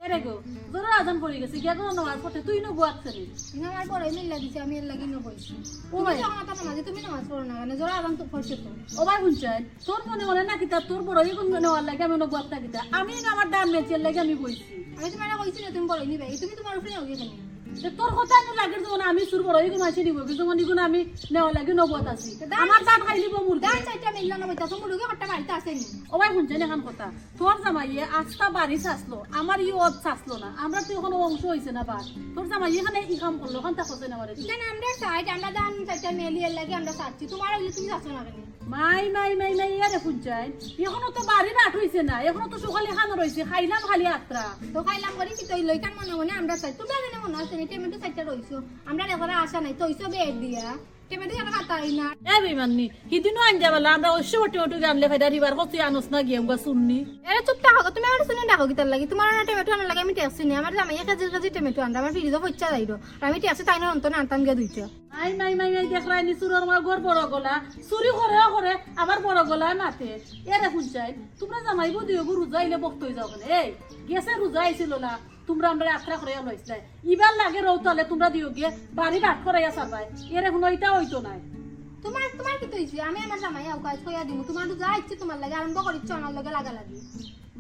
এরে গো জোরে আজান পড়ে গেছে গিয়া কোনো নামাজ পড়তে তুই ন বুয়াচ্ছিস নামাজ পড়ে মিল্লা দিছে আমি এর লাগি ন কইছি ও ভাই তুমি কথা না তুমি নামাজ পড়ো না মানে জোরে আজান তো পড়ছে তো ও ভাই শুনছেন তোর মনে মনে না কিতা তোর বড়ই কোন নেওয়ার লাগে আমি ন বুয়াচ্ছা কিতা আমি না আমার দাম মেচের লাগে আমি বইছি আমি তোমার কইছি না তুমি পড়াই নিবে তুমি তোমার উপরে হয়ে গেছে তোর কথা আমি লাগে যখন আমি সুর বড়ই কোন মাছি দিব কিন্তু মনে কোন আমি নেওয়ার লাগে ন বুয়াত আছি আমার দাম খাই লিব মুরগি দান চাইটা মিল্লা না বইতা তুমি রুগে হট্টা বাড়িতে আসেনি ও ভাই শুনছেন এখন কথা তোর জামাইয়ে আজটা বাড়ি চাসলো আমার ই অত চাসলো না আমরা তো এখন অংশ হইছে না বা তোর জামাই এখানে ই কাম করলো ওখান তা করছে না আমারে কেন আমরা সাইড আমরা দান চাইটা মেলি এর লাগি আমরা সাচ্ছি তোমার হইলে তুমি যাচ্ছ না কেন মাই মাই মাই মাই ইয়ারে শুনছেন এখনো তো বাড়ি রাত হইছে না এখনো তো সকালে খানো রইছে খাইলাম খালি আত্রা তো খাইলাম করি কি তুই লইকান মনে মনে আমরা চাই তুমি কেন মনে আছে টেমেটো চাইটা রইছো আমরা এবারে আসা নাই তইছো বেড দিয়া টেমেটো এর কাটাই না এ বেমাননি হিদিনও আনজা বলা আমরা অবশ্য বটি বটি গানলে ফাইদা রিবার কত আনস না গিয়ে আমরা শুননি এরে চুপ থাকো তুমি আমার শুনে ডাকো কিতার লাগি তোমার না টেমেটো আনার লাগে আমি টেক্সি নি আমার জামাই এক কেজি টেমেটো আনরা আমার ফ্রিজে পয়সা যাইরো আমি টেক্সি তাই না অন্তনে আনতাম গিয়া দুইটা আই মাই মাই মাই দেখলাই নি সুরর মা গর বড় গলা চুরি করে করে আবার বড় গলায় মাতে এরে শুনছাই তোমরা জামাইবো দিও রোজাইলে বক্ত হই যাও কেন এই গেছে রোজা আইছিল না তোমরা আমরা যাত্রা করে লইছলাই ইবার লাগে রৌতালে তোমরা দিও গিয়ে বাড়ি ভাত করাইয়া সারবাই এরে কোনো ইটা হইতো নাই তোমার তোমার কি তৈছি আমি আমার জামাই আও কাজ কইয়া দিমু তোমার তো যা ইচ্ছে তোমার লাগে আরম্ভ করিচ্ছ আমার লগে লাগা লাগি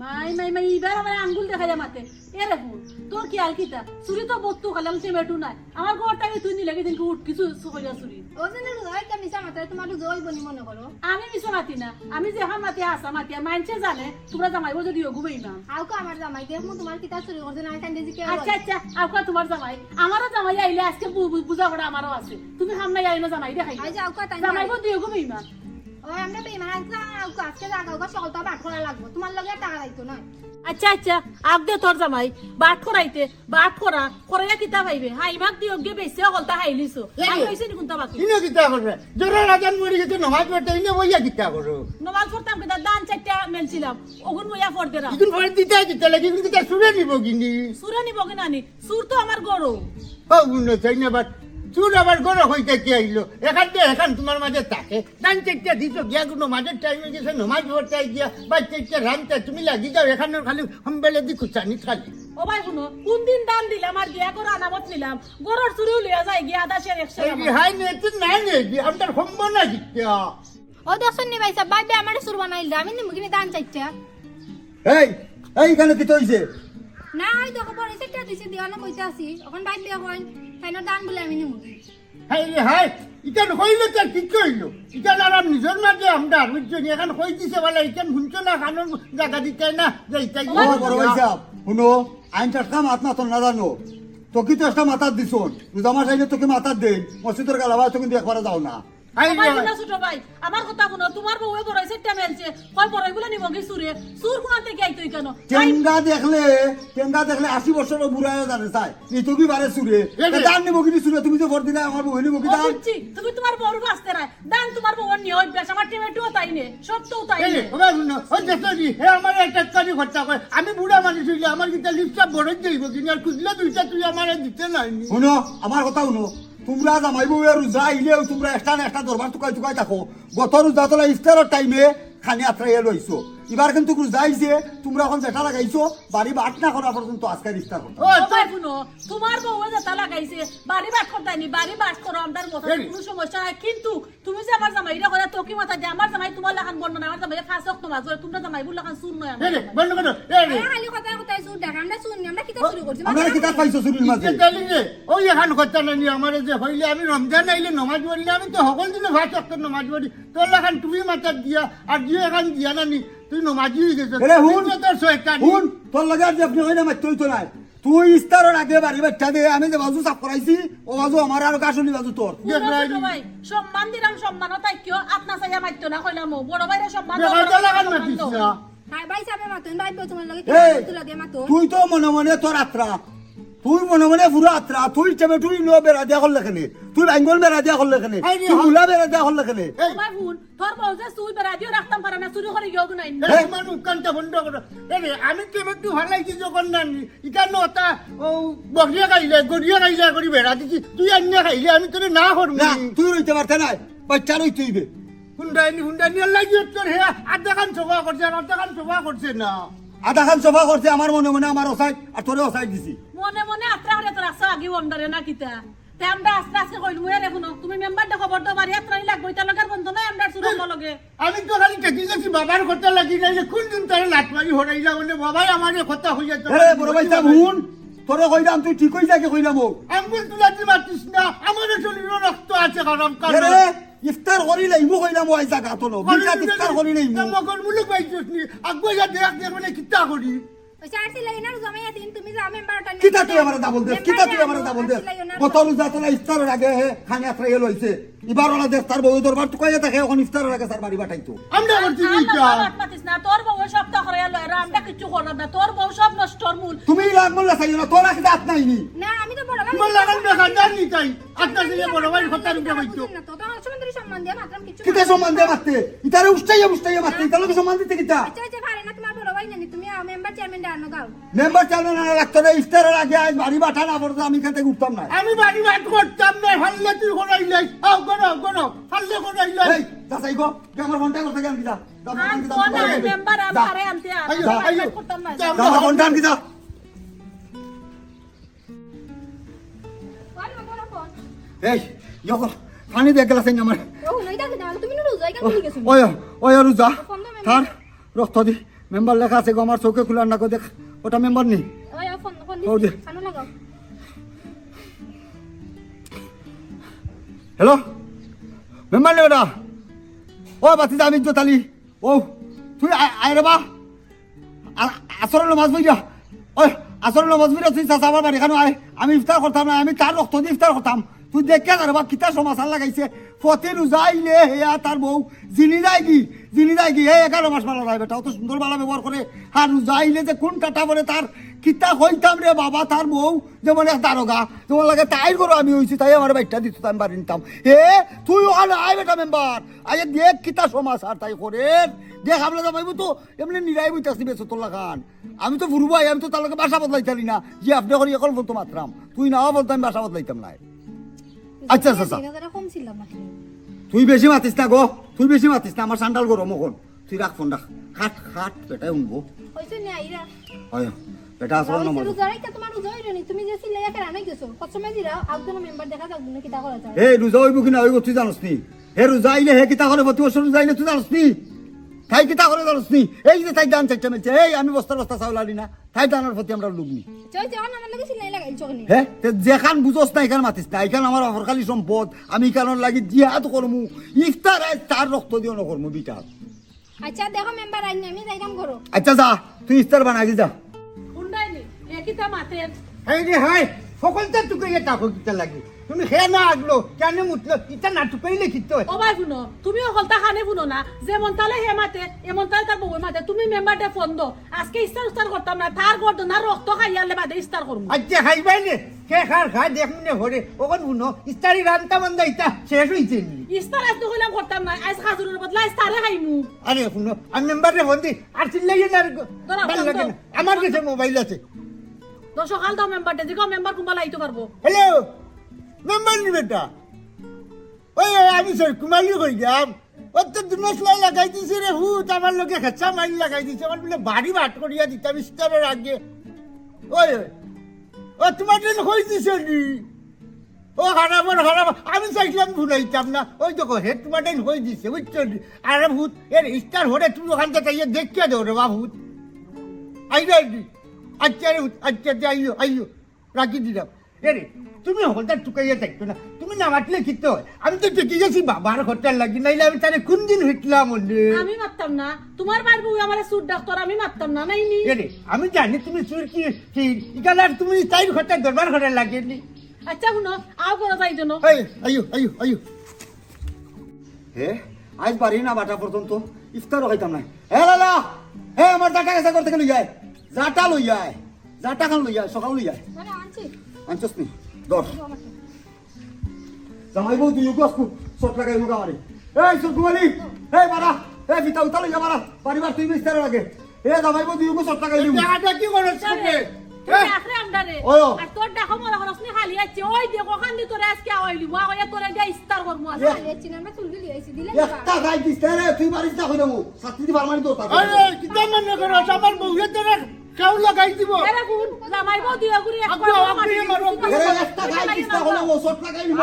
মাই মাই মাই ইবার আমার আঙ্গুল দেখা যায় মাতে এরে ফুল তোর কি আর কিতা চুরি তো বত্তু খালাম টেমেটু নাই আমার ঘরটাকে তুই নিলে দিন উঠ কিছু কইরা চুরি ও যেন রোজাইটা মিছা মাত্রায় তোমার তো জয় বনি মনে করো আমি মিশো মাতি না আমি যে হাম মাতি আসা মাতি মানছে জানে তোমরা জামাইবো যদি ঘুমাই না আও কা আমার জামাই দেখমু তোমার কিতা চুরি করছে না কান্দে জি কে আচ্ছা আচ্ছা আপকা তোমার জামাই আমারও জামাই আইলে আজকে বুঝা পড়া আমারও আছে তুমি হাম নাই আইনো জামাই দেখাই আই যাও কা তাই জামাইবো দিও ঘুমাই না ওই আমরা বেইমান আও কা আজকে জাগাও কা সকলটা বাট করা লাগবে তোমার লগে টাকা দাইতো না আচ্ছা আচ্ছা আগ দে তোর জামাই বাট করাইতে বাট করা করাইয়া কিতা পাইবে হাই ভাগ দিও গে বেশি হলতা হাইলিছো আমি হইছে নি কোনটা বাকি ইনো কিতা করবে জোরে রাজান মরি গেছে নমাজ পড়তে ইনো বইয়া কিতা করো নমাজ পড়তাম কিতা দান চারটা মেলছিলাম ওগুন বইয়া পড়তে রা ইদুন পরে দিতে কিতা লাগি কিন্তু কিতা শুনে নিব কিনি সুরে নিব কি নানি সুর তো আমার গরু ও গুণ চাই না বাট চুর আবার গরো হইতে কি আইলো এখান তোমার মাঝে থাকে ডান চেকটা দিছো গিয়া কোনো মাঝের টাইমে গেছে নমাজ পড়তে গিয়া বা চেকটা রামতে তুমি লাগি যাও এখানে খালি হম্বেলে দি কুচানি খালি ও ভাই শুনো কোন দিন দান দিলাম আর গিয়া করে আনামত নিলাম গরুর চুরিও লিয়া যায় গিয়া আদা শের 100 এই হাই নেতে নাই নে আমটার হম্ব না কিতা ও দেখছন নি ভাইসা বাইবে আমারে সুর বানাইল আমি নিমু কিনে দান চাইটা এইখানে কি তৈছে না ওই দেখো পরে সেটা দিছে দিওনা কইতা আছি এখন বাইবে কই তাইনো দান বলে আমি নিমু হাই ইটা হইলো তার কি কইলো ইটা আর নিজের মাঝে আমরা বুঝছো নি এখন কই দিছে বলে ইটা শুনছো না কারণ জায়গা দিতে না যে ইটা ও বড় ভাই সাহেব শুনো আইন টাকা মাত না তো না জানো তোকে তো একটা মাথার দিছুন আমার চাইলে তোকে মাথার দেন মসজিদের গালাবা তোকে দেখবার যাও না হাই ভাই শুনো ছোট ভাই আমার কথা শুনো তোমার বউয়ে বড় সেটা মেলছে কয় বড় এগুলো নিব কি সুরে সুর কোনাতে গাই তুই কেন টেঙ্গা দেখলে 80 বছরের বুড়া হয়ে জানে চাই এই তো কি বারে সুরে দান নিব কি সুরে তুমি তো ভোট দিলে আমার বউ নিব কি দান বুঝছি তুমি তোমার বউর কাছে রায় দান তোমার বউর নিয়ে অভ্যাস আমার টিমেটুও তাই নে সব তো তাই নে ওরে শুনো ও দেখো নি হে আমার একটা কাজ খরচা করে আমি বুড়া মানুষ হইলে আমার কিটা লিপটা বড় দেইব কিনা আর খুদলে দুইটা তুই আমারে দিতে নাই শুনো আমার কথা শুনো তোমরা জামাই বউ রোজা আইলেও তোমরা একটা দরবার টুকাই থাকো গত রোজা তোলা ইফতারের টাইমে খানি আত্রাইয়া লইছো এবার কিন্তু রোজা আইছে তোমরা এখন যেটা লাগাইছো বাড়ি বাট না করা পর্যন্ত আজকে ইফতার করো ও ভাই শুনো তোমার বউয়ে যেটা লাগাইছে বাড়ি বাট করতাইনি বাড়ি বাট করো আমার মতো কোনো সমস্যা নাই কিন্তু তুমি যে আমার জামাইরা করে তোকে মাথা দিয়ে আমার জামাই তোমার লাগান বর্ণনা আমার জামাই ফাঁস ওয়াক্ত নামাজ পড়ে তোমরা জামাই বুল লাগান শুন নয় আমার রে বন্ধ করো রে খালি কথা কথা সুর ডাক আমরা শুনি আমরা কিতা শুরু করছি আমরা কিতাব পাইছো চুরির মাঝে তাহলে যে ওই এখন খরচা নাই আমার যে হইলে আমি রমজান আইলে নমাজ পড়ি না আমি তো সকল দিনে ভাত ওয়াক্ত নমাজ পড়ি তোর লাগান তুমি মাথা দিয়া আর যে এখন দিয়া নানি তুই নমাজি হয়ে গেছিস এরে হুন তোর শয়তান হুন তোর লাগে আর আপনি হয় না তুই তো নাই তুই ইস্তারের আগে বাড়ি বাচ্চা দে আমি যে বাজু সাফ করাইছি ও বাজু আমার আর কাশুনি বাজু তোর ছোট ভাই সম্মান দিলাম সম্মান তাই কেউ আপনা চাইয়া মাইতো না কইলাম বড় ভাইরা সম্মান বেকার লাগান মাতিস না হাই ভাই সাহেব মাতুন বাইবে তোমার লগে এই, তুলা দিয়ে মাতো তুই তো মনে মনে তোর আত্রা তুই মনে মনে পুরো আত্রা তুই চেপে তুই লো বেড়া দিয়া করলে কেনে তুই বেঙ্গল বেড়া দিয়া করলে কেনে তুই মুলা বেড়া দিয়া করলে কেনে ভাই বোন তোর বউ যে সুই বেড়া দিও রাখতাম পারে না চুরি করে গিয়েও নাই মানুষ কানটা বন্ধ করো রে আমি কেমন একটু হারাইছি যখন নানি ইটা নটা ও বকরিয়া খাইলে গড়িয়া খাইলে করি বেড়া দিছি তুই আন্যা খাইলে আমি তোরে না করবো না তুই রইতে পারতে নাই বাচ্চা রইতে হইবে হুন্ডাইনি লাগিয়ে তোর হে আধা খান সোফা করছে আর আধা খান সোফা করছে না আধা খান সোফা করছে আমার মনে মনে আমার ওসাইড আর তোরে ওসাইড দিছি মনে মনে আত্রা হলে তো রাস্তা আগে অন্ডারে না কিতা তে আমরা আস্তে আস্তে কইলু এ দেখুন তুমি মেম্বারটা খবর তো বাড়ি আত্রাই লাগবো এটা লাগার বন্ধ নাই আমরা সুরঙ্গ লগে আমি তো খালি টেকি গেছি বাবার কথা লাগি নাই যে কোন দিন তারা লাটমারি হরাইলা বলে বাবাই আমারে কথা হই যেত হে বড় ভাই সাহেব হুন তোরে কইলাম তুই ঠিক হই যাকে কইলাম ও আঙ্গুল তুলাতে মাতিস না আমার শরীরে রক্ত আছে গরম কারণ রে ইফতার করিলে ইমু কইলাম ওই জায়গা তো নো বিকাত ইফতার করিলে ইমু মগর মুলুক বাইছিস নি আগুয়া যা দেখ মানে কিতা করি ওই চারটি লাগে না জমাই আছেন তুমি যা মেম্বারটা কিতা তুই আমারে দাবল দে কিতা তুই আমারে দাবল দে বতর জাতলা ইফতারের আগে খানি আত্রা এলো হইছে এবার ওলা দেখ তার বউ দরবার তো কইয়া থাকে এখন ইফতারের আগে তার বাড়ি পাঠাইতো আমরা করছি কিতা আল্লাহ মাতিস না তোর বউ সপ্তাহ করে এলো এরা আমরা কিছু করলাম না তোর বউ সব নষ্টর মূল তুমি লাগ মোল্লা চাইও না তোরা কি দাঁত নাই নি না আমি তো বড় ভাই তোমার লাগান দেখা জানি তাই আপনার যে বড় ভাই কথা রূপে বাইতো না তো তোমার সম্বন্ধে সম্মান দিয়ে মাত্রাম কিছু কিতা সম্মান দে মারতে ইতারে উষ্টাইয়া মারতে ইতারে সম্মান দিতে কিতা আচ্ছা আচ্ছা পারে না তোমার বড় ভাই জানি তুমি মেম্বার চেয়ারম্যান ডানো গাও মেম্বার চালনা না রাখতো না ইফতারের আগে আজ বাড়ি পাঠা না পড়তো আমি খেতে উঠতাম না আমি বাড়ি বাট করতাম না হাল্লে তুই হরাইলাই আও গনো হাল্লে হরাইলাই এই যাসাই গো তুই আমার ফোনটা করতে গেল কিতা আন তো না মেম্বার আমারে আনতে আইও করতাম না দাদা ফোনটা আন কিতা কোন বড় ফোন এই ইয়ো পানি দিয়ে গেলাস আমার ও নইটা কি দাও তুমি নুরু জায়গা কি গেছো ওই ওই রুজা তার রক্ত দি মেম্বার লেখা আছে গো আমার চোখে খুলার না গো দেখ ওটা মেম্বার নি ওই ফোন ফোন ও দে। দিছি কানো লাগাও হ্যালো মেম্বার নে ওটা ও বাতি আমি জোতালি ও তুই আয় রে বা আসরের নামাজ বইরা ওই আসরের নামাজ বইরা তুই চাচা আমার বাড়ি কেন আয় আমি ইফতার করতাম না আমি তার রক্ত দিয়ে ইফতার করতাম তুই দেখে না রে বা কিতা সমাচার লাগাইছে ফতে রোজা আইলে হেয়া তার বউ জিনি যায় কি হে 11 মাস বালা যায় বেটা অত সুন্দর বালা ব্যবহার করে আর রোজা আইলে যে কোন কাটা বলে তার কিতা কইতাম রে বাবা তার বউ যেমন এক দারোগা যেমন লাগে তাই করো আমি হইছি তাই আমার বাইকটা দিত আমি বাড়ি নিতাম হে তুই ওখানে আয় বেটা মেম্বার আয় দেখ কিতা সমাচার তাই করে দেখ আমরা যাবাইব তো এমনি নিরাই বইতাছি বেসতুল্লাহ খান আমি তো ফুরবাই আমি তো তার লগে বাসা বদলাইতারি না যে আপনি এখন এখন বলতো মাত্রাম তুই নাও বলতো আমি বাসা বদলাইতাম না আচ্ছা আচ্ছা এটা কম ছিল নাকি তুই বেশি মাতিস না গো তুই বেশি মাতিস না আমার সান্ডাল গরম এখন তুই রাখ ফোন রাখ খাট বেটাই উনবো হইছে নি আইরা হয় বেটা আসল নম্বর রোজারাইটা তোমার রোজাই নি তুমি যে সিলাই একা রানাই গেছো কত সময় দিরা আউটজন মেম্বার দেখা যাক না কিটা করা যায় হে রোজা হইব কিনা হইব তুই জানোস নি হে রোজা আইলে হে কিতা করে প্রতি বছর রোজা আইলে তুই জানোস নি তাই কিতা করে জানোস নি এই যে তাই দান চাইতে মেছে এই আমি বস্তা চাউল আনি না তাই দানের প্রতি আমরা লুগনি চল যাও না আমার লাগে সিলাই লাগাইছো কেন হে যেখান বুঝোস না এখান মাতিস না এখান আমার অফরকালি সম্পদ আমি কারণ লাগি জিহাদ করমু ইফতার আজ তার রক্ত দিও নকরমু দুইটা আচ্ছা দেখো মেম্বার আইন আমি যাইতাম করো আচ্ছা যা তুই ইফতার বানাই যা উন্ডাইনি একিতা মাতের এই রে হাই সকলটা টুকাইয়া তাকো কিতা লাগে তুমি খেয়ে না আগলো কেন মুতলো কিতা না টুকাইলে কিতো ও ভাই শুনো তুমিও হলতা খানে শুনো না যেমন তালে হে মাতে এমন তালে তার বউ মাতে তুমি মেম্বারটা ফোন দো আজকে ইস্তার করতাম না তার গর্দ না রক্ত খাইয়ালে বাদে ইস্তার করবো আচ্ছা খাইবাই নে কে খার খা দেখ মনে হরে ওখান শুনো ইস্তারি রান্তা বান্দা ইতা শেষ হইছে নি ইস্তার আজ তো কইলাম করতাম না আজ খাজুরের বদলা ইস্তারে খাইমু আরে শুনো আমি মেম্বারে ফোন দি আর চিল্লাইয়ে না দাঁড়া, ভালো ফোন লাগে দাও। না আমার কাছে মোবাইল আছে তো সকাল দাও মেম্বারটা যে মেম্বার কুম্বা লাইতে পারবো হ্যালো মেম্বার নি বেটা ওই আমি স্যার কুমারি কই যাম ও তো দুনসলাই লাগাই দিছে রে হুত আমার লোকে খেচ্ছা মাইল লাগাই দিছে আমার বলে বাড়ি বাট করিয়া দিতাম ইস্তারের আগে ওই ও তোমার জন্য হই দিছে নি ও হারাম আমি চাইছিলাম ভুলাইতাম না ওই দেখো হে তোমার জন্য হই দিছে বুঝছো নি আর ভূত এর ইস্তার হরে তুমি ওখান থেকে দেখিয়া দেও রে বা ভূত আইরা আচ্ছা রে আচ্ছা আইও রাখি দিলাম রে তুমি হলটা টুকাইয়া থাকতো না তুমি না মাতলে কি তো আমি তো টেকে গেছি বাবার হোটেল লাগি নাইলে আমি তারে কোন দিন হিটলাম ওলে আমি মারতাম না তোমার বাড়ি বউ আমার সুর ডাক্তার আমি মারতাম না নাইনি রে আমি জানি তুমি চুর কি ইকাল আর তুমি তাই হোটেল দরবার হোটেল লাগেনি আচ্ছা শুনো আও করো যাই জন্য আইও হে আজ বাড়ি না বাটা পর্যন্ত ইফতারও খাইতাম না হে লালা হে আমার জাটা গেছে করতে লই যায় জাটা লই যায় জাটা খান লই যায় সকাল লই যায় মানে আনছি আনছস নি দশ জামাই বউ দুই গসকু সট লাগাই মুগা মারি এই সুকুমালি এই মারা এই বিতা উতা লই যা মারা পরিবার তুই বিস্তার লাগে এ জামাই বউ দুই গো সট লাগাই দিমু টাকাটা কি করছ তুমি আখরে আমদারে ওয়ো। আর তোর দেখো মনে হলস নি খালি আছে ওই দেখো খান্দি তোরে আজকে আইলি ওয়া ওয়া তোরে দিয়া ইস্তার করমু আজ আইছি না আমরা চুলবি লিয়াইছি দিলে একটা গাই দিছে রে তুই মারিস না কই দেবো শাস্তি দি ফারমানি তো আরে কিতা মনে করো আমার বউয়ের তোরা কেউ লাগাই দিব এরে কোন জামাই বউ দিয়া গুরি আগুয়া আগুয়া মারো রে একটা গাই দিছে না হলো ওষুধ লাগাই নিব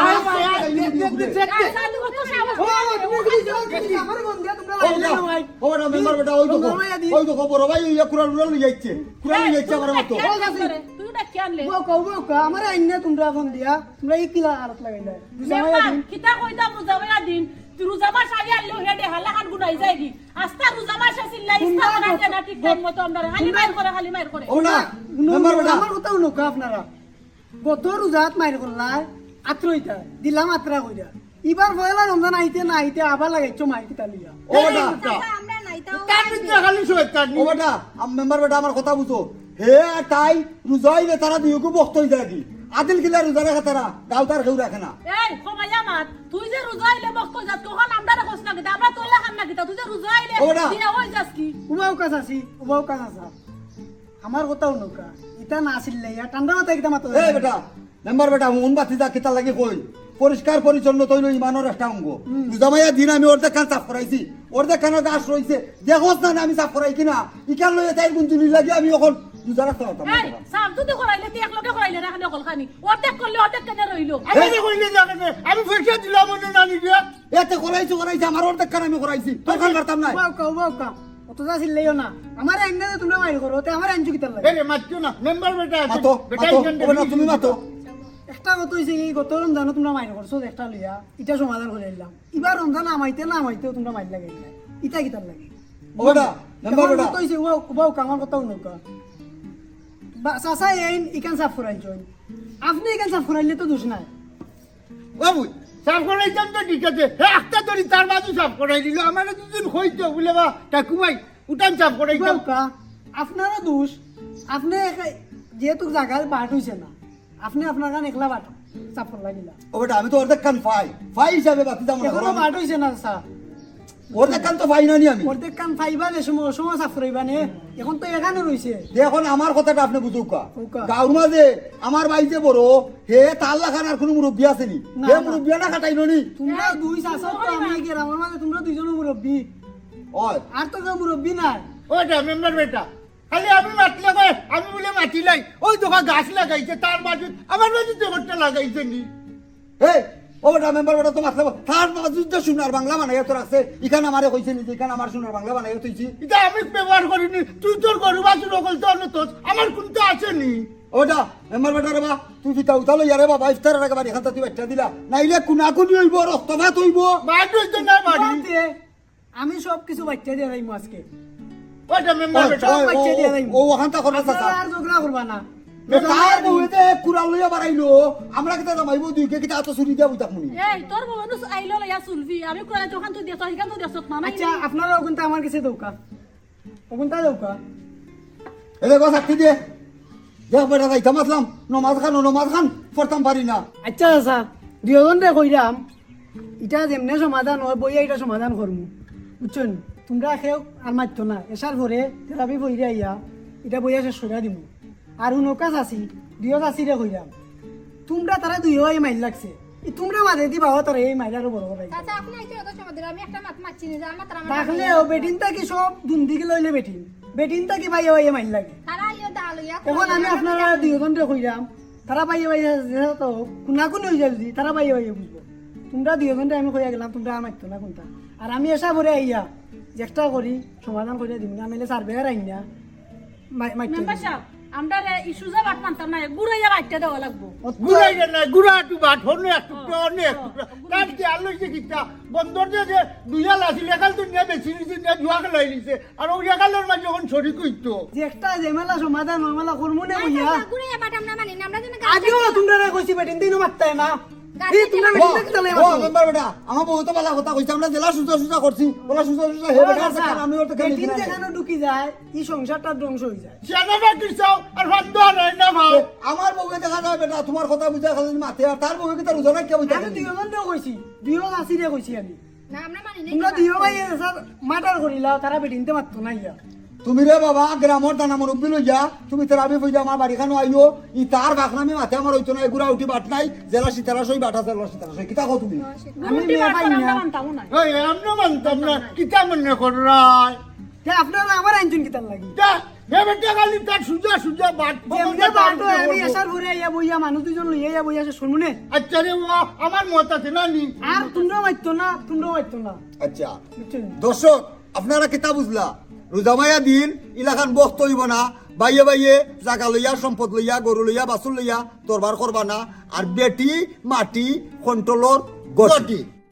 ও না মেম্বার বেটা ওই তো খবর ভাই ইয়া কুরআন উড়াল নিয়ে যাচ্ছে কুরআন নিয়ে যাচ্ছে আমার মত তুই ডাকি আনলে আমার আইনা তোমরা ফোন দিয়া তোমরা এই কিলা আরত লাগাইলা মেম্বার কিতা কইতাম রোজামাইয়া দিন তুই রোজামাস আগে আনলো হেডে হালা খান গুনাই যাই দি আস্তা রোজামাস আসিল্লা ইস্তা বানাইতে না ঠিক টাইম মতো আমরা খালি মাইর করে ও না মেম্বার বেটা আমার কথা শুনো আপনারা গত রোজাত মাইর করলাই আত্রইতা দিলাম আত্রা কইরা এবার পয়লা রমজান আইতে না আইতে আবার লাগাইছো মাই কিতা লিয়া ও বেটা আমরা নাইতাও তার ভিতরে খালি শয়তান ও বেটা মেম্বার বেটা আমার কথা বুঝো হে তাই রোজাইলে তারা দিওকে বক্ত হই যায় কি আদিল কিলা রোজা রাখা তারা গাও তার কেউ রাখে না এই কমাইয়া মাত তুই যে রোজা আইলে বক্ত যাত তখন আমরা রে কষ্ট না কিতা আমরা তোলা খান না কিতা তুই যে রোজা আইলে ওরা। দিয়া হই যাস কি উবাও কাজ আছি উবাও কাজ আছে আমার কথা শুনো কা ইতা না আসিল ইয়া ঠান্ডা মাথা একদম মাতো এই বেটা মেম্বার বেটা মন বাতি যা কিতা লাগে কই পরিষ্কার পরিচ্ছন্ন তৈল ইমানের একটা অঙ্গ রোজামাইয়া দিন আমি ওর দেখান সাফ করাইছি ওর দেখানো গাছ রইছে দেখোস না আমি সাফ করাই কিনা ইকান লইয়া তাই গুঞ্জুনি লাগে আমি এখন রোজা রাখতে পারতাম না এই সাব তুই করাইলে তুই একলগে করাইলে না খালি কল খানি অর্ধেক করলে অর্ধেক কেন রইলো আমি কইলে জানে আমি পয়সা দিলাম না নানি দিয়া এতে করাইছি আমার ওর দেখান আমি করাইছি তখন পারতাম না উবাও কা অত যা সিল্লাইও না আমার আইনা তোমরা মাইর করো তে আমার আইনজু কিতা লাগে এরে মারছো না মেম্বার বেটা মাতো বেটা মাতো এখান ও বেটা তুমি মাতো একটা কথা হইছে কি গত রমজান তোমরা মাইর করছো একটা লইয়া এটা সমাধান করে দিলাম এবার রমজান নামাইতে তোমরা মাইর লাগাইলা ইটা কিতা লাগে ও বেটা মেম্বার বেটা কথা হইছে উবাও কা আমার কথা শুনো কা সাসা এইন ইকান সাফ করাইছন আপনি ইকান সাফ করাইলে তো দোষ নাই বাবু সাফ করাইতাম তো ঠিক আছে একটা ধরি তার বাজু সাফ করাই দিল আমার দুদিন হইতো বলে বা ঠাকুমাই উঠান সাফ করাইতাম কা আপনারও দোষ আপনি যেহেতু জায়গায় বাট হইছে না আপনি আপনার গান একলা বাট সাফ করা লাগিলা ও বেটা আমি তো ওর দেখান ফাই হিসাবে বাতি দাম এখনো বাট হইছে না স্যার ওর দেখান তো ফাই নানি আমি অর্ধেক কান ফাইবা যে সময় সাফ করাইবা নে এখন তো এখানে রইছে দেখুন আমার কথাটা আপনি বুঝুক বুঝুকা। গাঁর মাঝে আমার বাড়িতে বড় হে তাল্লা খান আর কোনো মুরব্বী আসেনি না, হে না। মুরব্বী না কাটাইল নি তোমরা দুই শাসক তো আমি গ্রামের মাঝে তোমরা দুইজন মুরব্বী ওই আর তো কেউ মুরব্বী নাই ওটা মেম্বার বেটা খালি আমি মাতলে কয় আমি বলে মাটি লাই ওই দোকা গাছ লাগাইছে তার বাজু আমার বাজু জগৎটা লাগাইছে নি হে ও বেটা মেম্বার বেটা তো মাতলে তার যুদ্ধ সোনার বাংলা বানাই তোর আছে এখানে আমারে কইছে নি এখানে আমার সোনার বাংলা বানাই তুইছি এটা আমি ব্যবহার করিনি তুই তোর গরু বাছুর সকল তো অন্য তোর আমার কোনটা আসেনি ওটা মেম্বার বেটা রে বা তুই ফিতা উঠালো ইয়ারে বাবা ইফতারের আগে বাড়ি এখান তুই একটা দিলা নাইলে কুনাকুনি হইব রক্তপাত হইব বাড়ি হইতে না বাড়ি বাড়িতে আমি সব কিছু বাচ্চা দিয়ে রাইমু আজকে ওটা মেম্বার বেটা সব বাচ্চা দিয়ে রাইমু ও ওখানটা করে আপনারা আর ঝগড়া করবা না তার বউতে কুড়াল লইয়া বাড়াইলো আমরা কিতা জামাইবো দুইকে কিতা এত চুরি দিয়া বুঝাক মুনি এই তোর বউনু আইলো লইয়া চুলবি আমি কোরা যখন তুই দেখছ হিকান তুই দেখছ মামাই আচ্ছা আপনারা ওখানটা আমার কাছে দৌকা ওখানটা দৌকা এলে গো সাক্ষী দিয়ে দেখ বেটা যাইতা মাতলাম নমাজ খান পড়তাম পারি না আচ্ছা আচ্ছা দুজন রে কইরাম এটা যেমনে সমাধান হয় বইয়া এটা সমাধান করমু বুঝছেন তোমরা কেউ আর মারতো না এসার পরে তেলাপি বইরে আইয়া এটা বইয়া শেষ করে দিমু আর নৌকাজ আছি দুইও আছি রে কইরাম তোমরা তারা দুইও এই মাইল লাগছে তোমরা মাঝে দিবা তারা এই মাইল আরো বড় করে আচ্ছা আপনি আইতে কত সময় দিলাম আমি একটা মাত মারছি না আমার তারা তাহলে বেটিন তাকি সব দুন্দিকে লইলে বেটিন তাকি ভাই এই মাইল লাগে তারা আইও দাল ইয়া এখন আমি আপনারা দুইজন রে কইরাম তারা বাইয়ে বাইয়ে তো কোনাকুনি হয়ে যাবে তারা বাইয়ে বাইয়ে বুঝবো তোমরা দুইজন রে আমি কইয়া গেলাম তোমরা আর মারতো না কোনটা আর আমি এসা ভরে আইয়া চেষ্টা করি সমাধান করে দিম না মেলে সার্ভে আর আইন না মারতো মেম্বার সাহেব আমরা ইস্যুজা বাট মানতাম না গুড়াইয়া বাটটা দেওয়া লাগবো গুড়াই না গুড়া একটু বাট হনে একটু টনে একটু তার কি আলো যে কিটা বন্দর যে দুইয়া লাসি লেখাল তো নিয়ে বেশি নিছে নিয়ে জুয়া খেলাই নিছে আর ওই একালের মাঝে যখন শরীর কইতো যে একটা জেমেলা সমাধান মামলা করমু না কইয়া গুড়ে বাট আমরা মানি না আমরা যেন আগেও তোমরা রে কইছি বেটিন দিনও মারতে না এই তোমরা বেটিন তাকি তালে ও মারছো মেম্বার বেটা আমার বউ তো বালা কথা কইছে আমরা জেলা সুজা করছি ওলা সুজা হে বেটা দেখান আমি ওর থেকে বেটিন যেখানে ঢুকি যায় এই সংসারটা ধ্বংস হয়ে যায় জানাবা কিসাও আর ফান্দ নাই না ভাও আমার বউকে দেখা যায় বেটা তোমার কথা বুঝা খালি মাথে আর তার বউকে তার উজানা কে বুঝা আমি দুইজন রে কইছি দুইজন আসি রে কইছি আমি না আমরা মানি না তোমরা দুইও ভাই স্যার মার্ডার করিলা তারা বেটিনতে মারতো না ইয়া তুমি রে বাবা গ্রামর দানা মুরব্বী লইয়া তুমি তেরাবি বুঝা আমার বাড়িখানো আইও ই তার বাখনামি মাথে আমার হইতো না এগুলা উঠি বাট নাই জেলা সীতারা সই বাটা জেলা সীতারা সই কিতা কও তুমি আমি গুরুটি মেয়ে বাদ পাই করে না আমরা মানতামও না ওই আমরা মানতাম না কিতা মনে করাই তে আপনারা আমার আইনজন কিতার লাগি তা হে বেটা খালি তার সুজা সুজা বাট যেমনে বাটো আমি এসার ঘুরে আইয়া বইয়া মানুষ দুজন লইয়া আইয়া বইয়া শুনমু নে আচ্ছা রে ও আমার মত আছে না নি আর তোমরাও মাইতো না তোমরাও মাইতো না আচ্ছা বুঝছেন দর্শক আপনারা কিতা বুঝলা রোজামায়া দিন ইলাকান বক্ত হইব না বাইয়ে বাইয়ে জাগা লইয়া সম্পদ লইয়া গরু লইয়া বাসুর লইয়া দরবার করবা না আর বেটি মাটি কন্ট্রোলর গটি গটি।